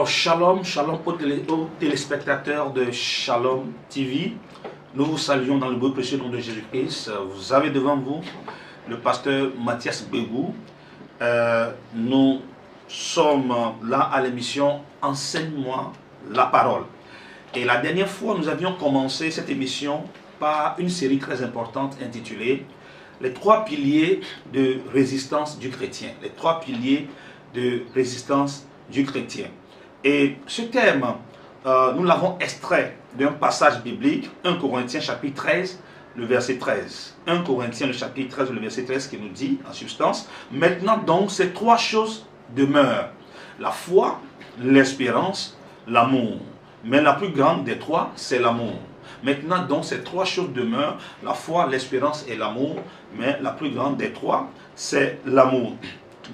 Shalom, shalom aux téléspectateurs de Shalom TV. Nous vous saluons dans le beau précieux nom de Jésus-Christ. Vous avez devant vous le pasteur Mathias Begou. Nous sommes là à l'émission Enseigne-moi la parole. Et la dernière fois, nous avions commencé cette émission par une série très importante intitulée Les trois piliers de résistance du chrétien. Les trois piliers de résistance du chrétien. Et ce thème, nous l'avons extrait d'un passage biblique, 1 Corinthiens chapitre 13, le verset 13. 1 Corinthiens le chapitre 13, le verset 13 qui nous dit, en substance, maintenant donc ces trois choses demeurent, la foi, l'espérance, l'amour. Mais la plus grande des trois, c'est l'amour. Maintenant donc ces trois choses demeurent, la foi, l'espérance et l'amour. Mais la plus grande des trois, c'est l'amour.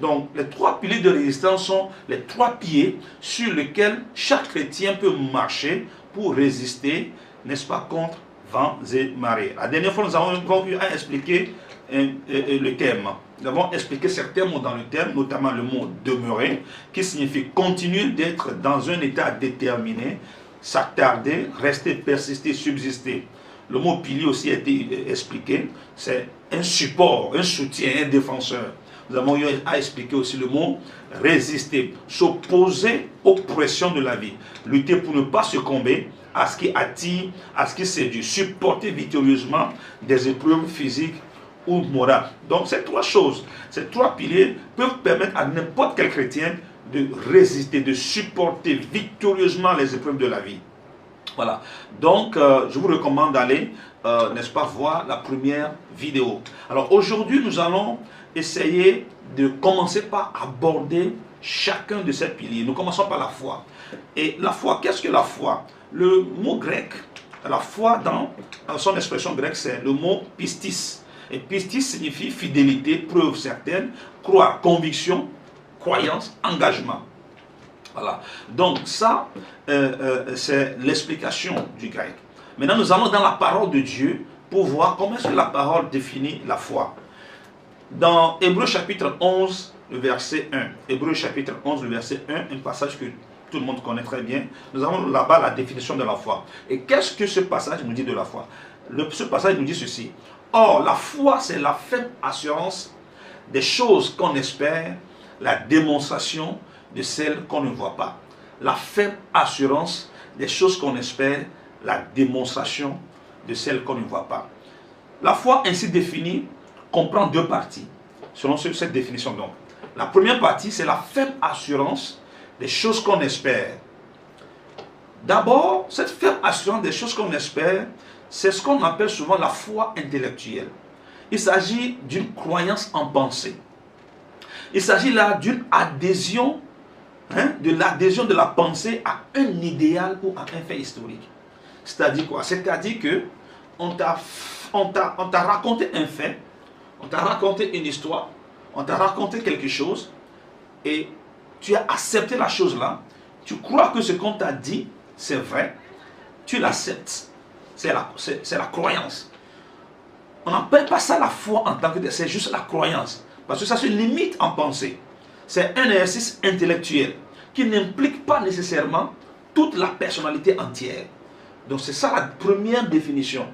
Donc, les trois piliers de résistance sont les trois pieds sur lesquels chaque chrétien peut marcher pour résister, n'est-ce pas, contre vents et marées. La dernière fois, nous avons eu à expliquer le thème. Nous avons expliqué certains mots dans le thème, notamment le mot demeurer, qui signifie continuer d'être dans un état déterminé, s'attarder, rester, persister, subsister. Le mot pilier aussi a été expliqué, c'est un support, un soutien, un défenseur. Nous avons eu à expliquer aussi le mot résister, s'opposer aux pressions de la vie, lutter pour ne pas succomber à ce qui attire, à ce qui séduit, supporter victorieusement des épreuves physiques ou morales. Donc ces trois choses, ces trois piliers peuvent permettre à n'importe quel chrétien de résister, de supporter victorieusement les épreuves de la vie. Voilà, donc je vous recommande d'aller, n'est-ce pas, voir la première vidéo. Alors aujourd'hui, nous allons essayer de commencer par aborder chacun de ces piliers. Nous commençons par la foi. Et la foi, qu'est-ce que la foi? Le mot grec, la foi dans son expression grecque, c'est le mot pistis. Et pistis signifie fidélité, preuve certaine, croire, conviction, croyance, engagement. Voilà. Donc ça, c'est l'explication du grec. Maintenant, nous allons dans la parole de Dieu pour voir comment est-ce que la parole définit la foi. Dans Hébreux chapitre 11, le verset 1. Hébreux chapitre 11, le verset 1, un passage que tout le monde connaît très bien. Nous avons là-bas la définition de la foi. Et qu'est-ce que ce passage nous dit de la foi? Ce passage nous dit ceci. Or, la foi, c'est la ferme assurance des choses qu'on espère, la démonstration de celles qu'on ne voit pas. La ferme assurance des choses qu'on espère, la démonstration de celles qu'on ne voit pas. La foi ainsi définie comprend deux parties, selon cette définition donc. La première partie, c'est la ferme assurance des choses qu'on espère. D'abord, cette ferme assurance des choses qu'on espère, c'est ce qu'on appelle souvent la foi intellectuelle. Il s'agit d'une croyance en pensée. Il s'agit là d'une adhésion, de l'adhésion de la pensée à un idéal ou à un fait historique. C'est-à-dire quoi? C'est-à-dire que on t'a raconté un fait, on t'a raconté une histoire, on t'a raconté quelque chose et tu as accepté la chose là, tu crois que ce qu'on t'a dit c'est vrai, tu l'acceptes. C'est la croyance. On n'appelle pas ça la foi en tant que tel, c'est juste la croyance. Parce que ça se limite en pensée. C'est un exercice intellectuel qui n'implique pas nécessairement toute la personnalité entière. Donc c'est ça la première définition.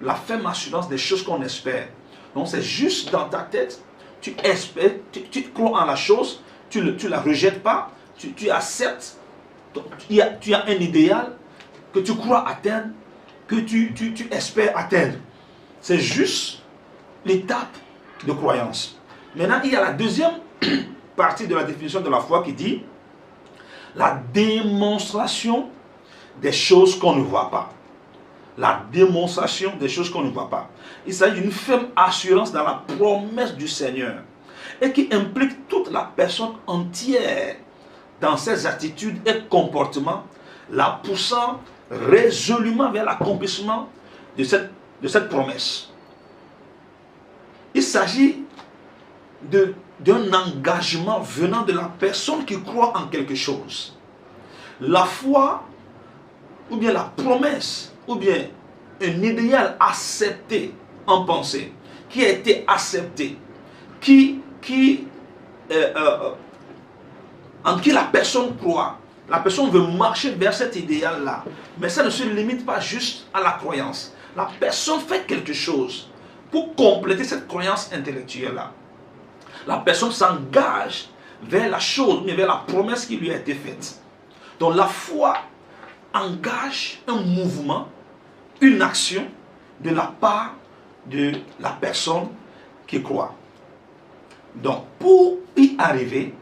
La ferme assurance des choses qu'on espère. Donc c'est juste dans ta tête, tu espères, tu crois en la chose, tu ne la rejettes pas, tu acceptes, tu as un idéal que tu crois atteindre, que tu espères atteindre. C'est juste l'étape de croyance. Maintenant, il y a la deuxième partie de la définition de la foi qui dit la démonstration des choses qu'on ne voit pas. La démonstration des choses qu'on ne voit pas. Il s'agit d'une ferme assurance dans la promesse du Seigneur et qui implique toute la personne entière dans ses attitudes et comportements, la poussant résolument vers l'accomplissement de cette promesse. Il s'agit d'un engagement venant de la personne qui croit en quelque chose. La foi, ou bien la promesse, ou bien un idéal accepté en pensée, qui a été accepté, en qui la personne croit, La personne veut marcher vers cet idéal-là. Mais ça ne se limite pas juste à la croyance. La personne fait quelque chose pour compléter cette croyance intellectuelle-là. La personne s'engage vers la chose, mais vers la promesse qui lui a été faite. Donc la foi engage un mouvement, une action de la part de la personne qui croit. Donc pour y arriver,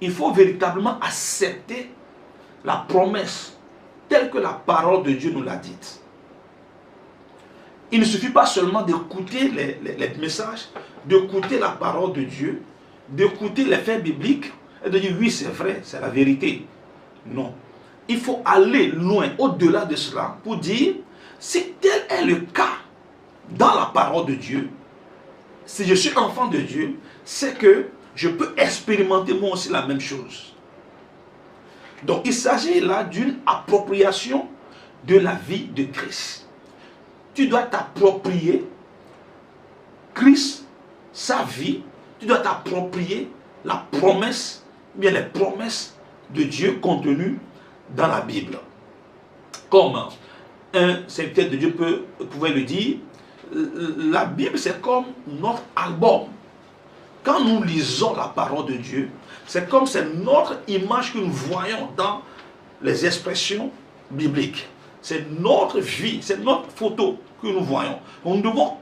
il faut véritablement accepter la promesse telle que la parole de Dieu nous l'a dite. Il ne suffit pas seulement d'écouter les messages, d'écouter la parole de Dieu, d'écouter les faits bibliques et de dire oui c'est vrai, c'est la vérité. Non. Il faut aller loin, au-delà de cela, pour dire si tel est le cas dans la parole de Dieu, si je suis enfant de Dieu, c'est que je peux expérimenter moi aussi la même chose. Donc il s'agit là d'une appropriation de la vie de Christ. Tu dois t'approprier Christ, sa vie, tu dois t'approprier la promesse, bien les promesses de Dieu contenues dans la Bible. Comme un serviteur de Dieu pouvait le dire, la Bible c'est comme notre album. Quand nous lisons la parole de Dieu, c'est comme c'est notre image que nous voyons dans les expressions bibliques. C'est notre vie, c'est notre photo que nous voyons. Nous devons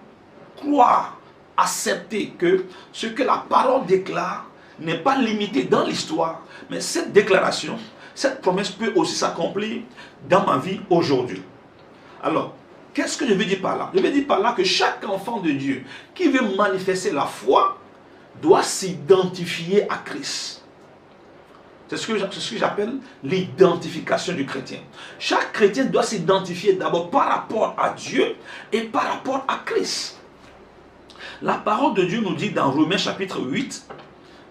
croire, accepter que ce que la parole déclare n'est pas limité dans l'histoire, mais cette déclaration, cette promesse peut aussi s'accomplir dans ma vie aujourd'hui. Alors, qu'est-ce que je veux dire par là? Je veux dire par là que chaque enfant de Dieu qui veut manifester la foi doit s'identifier à Christ. C'est ce que j'appelle l'identification du chrétien. Chaque chrétien doit s'identifier d'abord par rapport à Dieu et par rapport à Christ. La parole de Dieu nous dit dans Romains chapitre 8,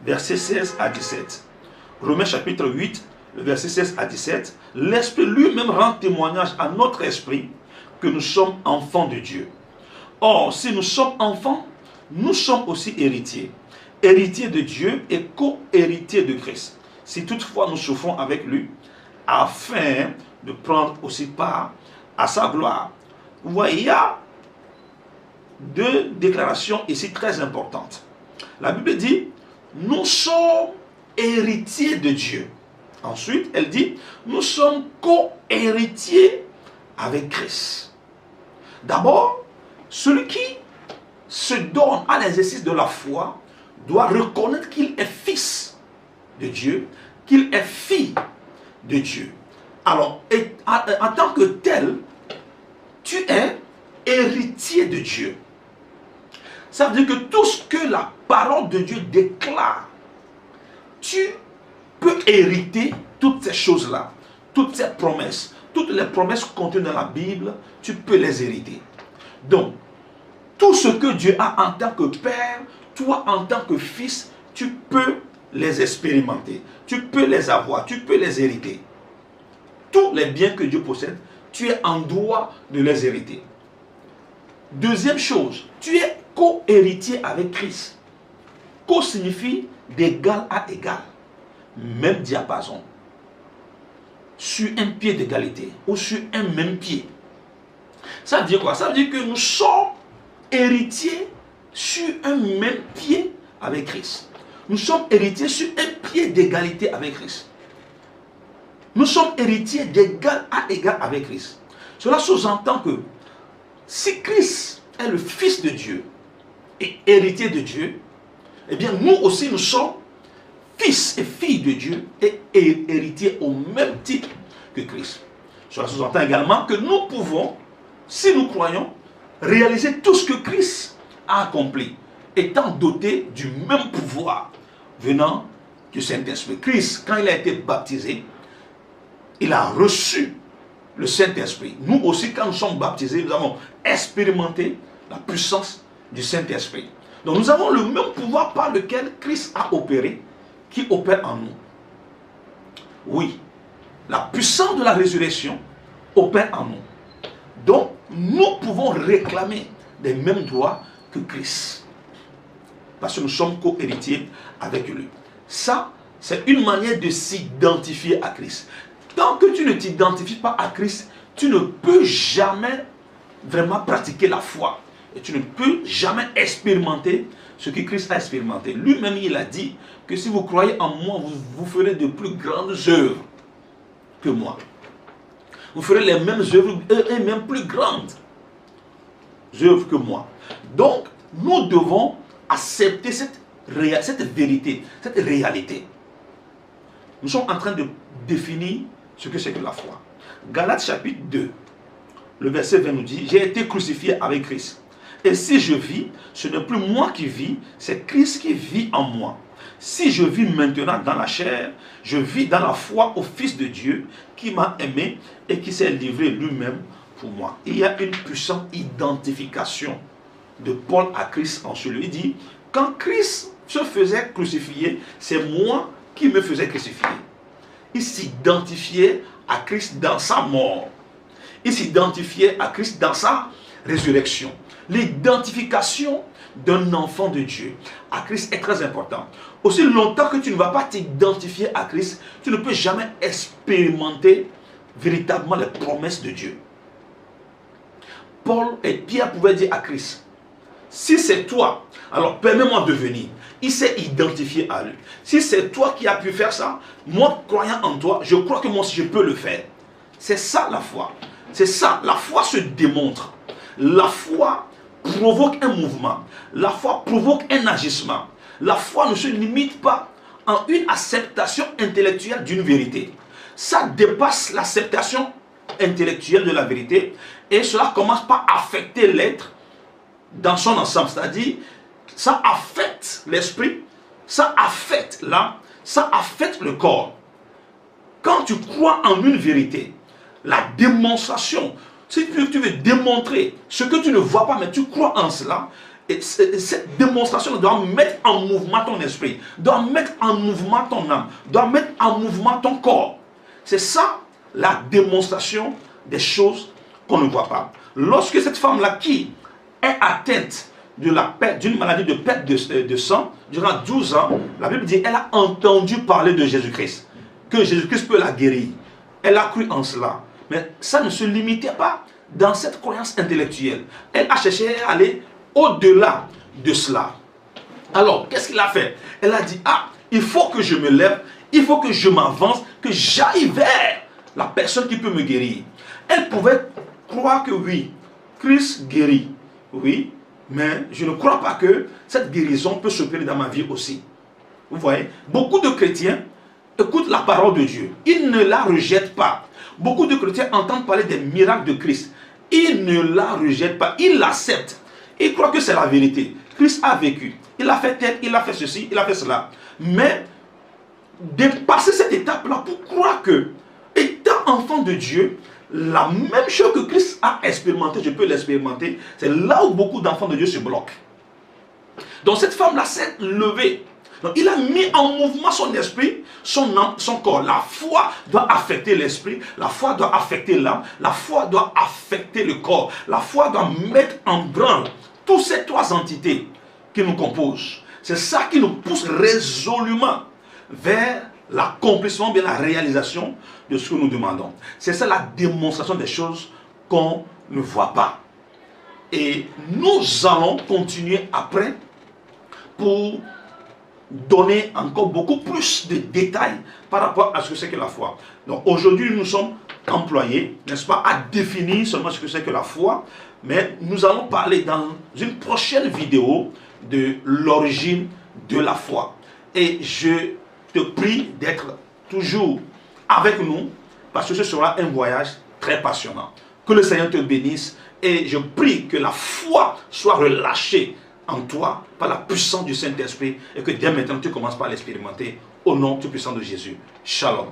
versets 16 à 17. Romains chapitre 8, versets 16 à 17. L'Esprit lui-même rend témoignage à notre esprit que nous sommes enfants de Dieu. Or, si nous sommes enfants, nous sommes aussi héritiers. Héritiers de Dieu et co-héritiers de Christ. Si toutefois nous souffrons avec lui, afin de prendre aussi part à sa gloire. Vous voyez, il y a deux déclarations ici très importantes. La Bible dit, nous sommes héritiers de Dieu. Ensuite, elle dit, nous sommes co-héritiers avec Christ. D'abord, celui qui se donne à l'exercice de la foi doit reconnaître qu'il est fils de Dieu, qu'il est fille de Dieu. Alors, en tant que tel, tu es héritier de Dieu. Ça veut dire que tout ce que la parole de Dieu déclare, tu peux hériter toutes ces choses-là, toutes ces promesses, toutes les promesses contenues dans la Bible, tu peux les hériter. Donc, tout ce que Dieu a en tant que Père, toi en tant que Fils, tu peux les expérimenter, tu peux les avoir, tu peux les hériter. Tous les biens que Dieu possède, tu es en droit de les hériter. Deuxième chose, tu es co-héritier avec Christ. Co signifie d'égal à égal, même diapason, sur un pied d'égalité ou sur un même pied. Ça veut dire quoi? Ça veut dire que nous sommes héritiers sur un même pied avec Christ. Nous sommes héritiers sur un pied d'égalité avec Christ. Nous sommes héritiers d'égal à égal avec Christ. Cela sous-entend que si Christ est le Fils de Dieu et héritier de Dieu, eh bien nous aussi nous sommes fils et filles de Dieu et héritiers au même titre que Christ. Cela sous-entend également que nous pouvons, si nous croyons, réaliser tout ce que Christ a accompli, étant doté du même pouvoir venant du Saint-Esprit. Christ, quand il a été baptisé, il a reçu le Saint-Esprit. Nous aussi, quand nous sommes baptisés, nous avons expérimenté la puissance du Saint-Esprit. Donc nous avons le même pouvoir par lequel Christ a opéré, qui opère en nous. Oui, la puissance de la résurrection opère en nous. Donc, nous pouvons réclamer les mêmes droits que Christ. Parce que nous sommes co-héritiers avec lui. Ça, c'est une manière de s'identifier à Christ. Tant que tu ne t'identifies pas à Christ, tu ne peux jamais vraiment pratiquer la foi. Et tu ne peux jamais expérimenter ce que Christ a expérimenté. Lui-même, il a dit que si vous croyez en moi, vous ferez de plus grandes œuvres que moi. Vous ferez les mêmes œuvres et même plus grandes œuvres que moi. Donc, nous devons accepter cette vérité, cette réalité. Nous sommes en train de définir ce que c'est que la foi. Galates chapitre 2, le verset 20 nous dit, « J'ai été crucifié avec Christ. Et si je vis, ce n'est plus moi qui vis, c'est Christ qui vit en moi. Si je vis maintenant dans la chair, je vis dans la foi au Fils de Dieu qui m'a aimé et qui s'est livré lui-même pour moi. » Il y a une puissante identification de Paul à Christ en celui. Il dit, quand Christ se faisait crucifier, c'est moi qui me faisais crucifier. Il s'identifiait à Christ dans sa mort. Il s'identifiait à Christ dans sa résurrection. L'identification d'un enfant de Dieu à Christ est très importante. Aussi longtemps que tu ne vas pas t'identifier à Christ, tu ne peux jamais expérimenter véritablement les promesses de Dieu. Paul et Pierre pouvaient dire à Christ, si c'est toi, alors permets-moi de venir. Il s'est identifié à lui. Si c'est toi qui as pu faire ça, moi croyant en toi, je crois que moi aussi je peux le faire. C'est ça la foi. C'est ça, la foi se démontre. La foi provoque un mouvement. La foi provoque un agissement. La foi ne se limite pas en une acceptation intellectuelle d'une vérité. Ça dépasse l'acceptation intellectuelle de la vérité et cela commence par affecter l'être dans son ensemble. C'est-à-dire, ça affecte l'esprit, ça affecte l'âme, ça affecte le corps. Quand tu crois en une vérité, la démonstration, si tu veux démontrer ce que tu ne vois pas, mais tu crois en cela, et cette démonstration doit mettre en mouvement ton esprit, doit mettre en mouvement ton âme, doit mettre en mouvement ton corps. C'est ça la démonstration des choses qu'on ne voit pas. Lorsque cette femme-là qui est atteinte d'une maladie de perte de sang durant 12 ans, la Bible dit qu'elle a entendu parler de Jésus-Christ, que Jésus-Christ peut la guérir. Elle a cru en cela. Mais ça ne se limitait pas dans cette croyance intellectuelle. Elle a cherché à aller au-delà de cela. Alors, qu'est-ce qu'il a fait? Elle a dit, ah, il faut que je me lève, il faut que je m'avance, que j'aille vers la personne qui peut me guérir. Elle pouvait croire que oui, Christ guérit, oui, mais je ne crois pas que cette guérison peut s'opérer dans ma vie aussi. Vous voyez, beaucoup de chrétiens écoutent la parole de Dieu, ils ne la rejettent pas. Beaucoup de chrétiens entendent parler des miracles de Christ, ils ne la rejettent pas, ils l'acceptent. Ils croient que c'est la vérité. Christ a vécu, il a fait tel, il a fait ceci, il a fait cela. Mais dépasser cette étape-là pour croire que, étant enfant de Dieu, la même chose que Christ a expérimenté, je peux l'expérimenter. C'est là où beaucoup d'enfants de Dieu se bloquent. Donc cette femme-là s'est levée. Donc il a mis en mouvement son esprit, son âme, son corps. La foi doit affecter l'esprit, la foi doit affecter l'âme, la foi doit affecter le corps. La foi doit mettre en branle toutes ces trois entités qui nous composent. C'est ça qui nous pousse résolument vers l'accomplissement, bien la réalisation de ce que nous demandons. C'est ça la démonstration des choses qu'on ne voit pas. Et nous allons continuer après pour donner encore beaucoup plus de détails par rapport à ce que c'est que la foi. Donc aujourd'hui, nous sommes employés, n'est-ce pas, à définir seulement ce que c'est que la foi, mais nous allons parler dans une prochaine vidéo de l'origine de la foi. Et je te prie d'être toujours avec nous parce que ce sera un voyage très passionnant. Que le Seigneur te bénisse et je prie que la foi soit relâchée en toi par la puissance du Saint-Esprit et que dès maintenant tu commences par l'expérimenter au nom tout puissant de Jésus. Shalom.